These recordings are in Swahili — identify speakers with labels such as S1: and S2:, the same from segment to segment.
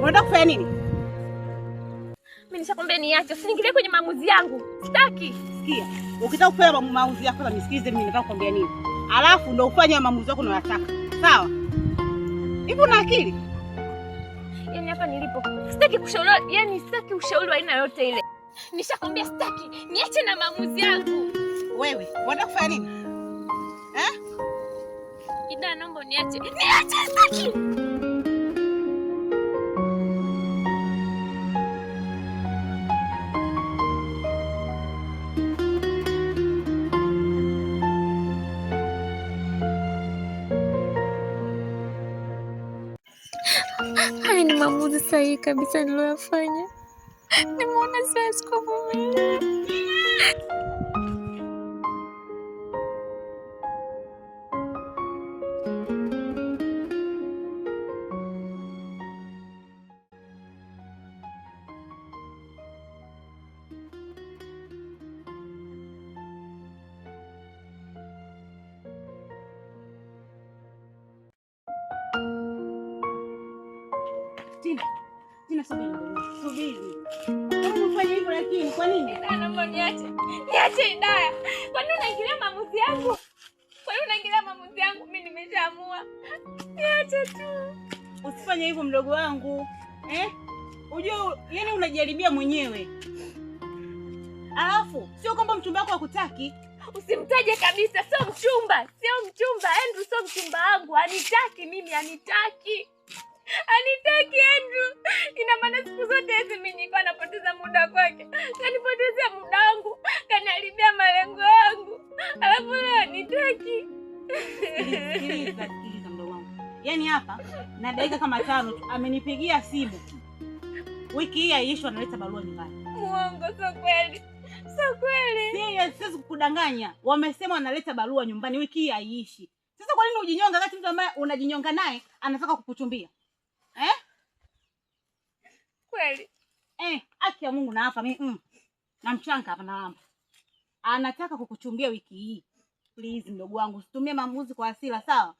S1: Unataka kufanya nini?
S2: Mimi nishakwambia niache, usiniingilie kwenye maamuzi yangu. Sitaki.
S1: Sikia, ukitaka kufanya maamuzi yako kwanza nisikilize mimi nataka kukwambia nini. Alafu ndio ufanye maamuzi yako unayotaka. Sawa? Hivi una akili?
S2: Yaani hapa nilipo, sitaki kushauriwa, yaani sitaki ushauri wa aina yote ile. Nishakwambia sitaki, niache na maamuzi yangu.
S1: Wewe, unataka kufanya nini?
S2: Ida, naomba niache. Niache, sitaki. Haya ni maamuzi sahihi kabisa niliyofanya. Nimeona siwezi kuvumilia.
S1: Tina, subiri. Kama unafanya hivyo lakini kwa nini?
S2: Naomba niache. Niache Idaya. Kwa nini unaingilia maamuzi yangu? Kwa nini unaingilia maamuzi yangu? Mimi nimeshaamua. Niache tu.
S1: Usifanye hivyo mdogo wangu. Unajua yani unajaribia mwenyewe. Alafu sio kwamba mchumba wako hakutaki.
S2: Usimtaje kabisa, sio mchumba. Andrew sio mchumba wangu. Anitaki mimi, anitaki Andrew. Ina maana siku zote hizi mimi nilikuwa napoteza muda kwake. Kanipotezea muda wangu, kaniharibia malengo yangu. Alafu leo anitaki.
S1: Sikiliza mdogo wangu. Yaani hapa na dakika kama 5 tu amenipigia simu. Wiki hii Aisha analeta barua nyumbani.
S2: Muongo, sio kweli. Sio kweli.
S1: Siwezi kukudanganya. Wamesema wanaleta barua nyumbani wiki hii haiishi. Sasa kwa nini ujinyonga wakati mtu ambaye unajinyonga naye anataka kukuchumbia?
S2: Kweli.
S1: Haki ya Mungu na hapa mimi na mchanga hapa na lamba. Anataka kukuchumbia wiki hii. Please mdogo wangu, usitumie maamuzi kwa hasira, sawa?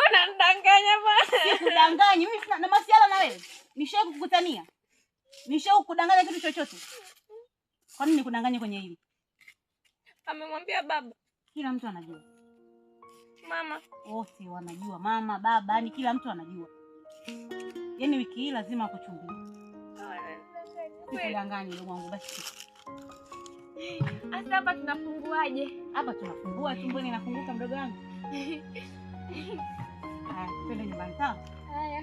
S2: Unanidanganya bwana.
S1: Sikudanganya. Mimi sina na masiala na wewe. Nishawahi kukutania. Nishawahi kukudanganya kitu chochote. Kwa nini nikudanganye kwenye hili?
S2: Amemwambia baba.
S1: Kila mtu anajua.
S2: Mama.
S1: Wote wanajua. Mama, baba, yani kila mtu anajua. Yaani wiki hii lazima akuchumbie. Sikudanganya ndugu wangu basi.
S2: Asa hapa tunafunguaje?
S1: Hapa tunafungua tumboni nafunguka mdogo wangu. Haya, twende nyumbani sawa?
S2: Haya.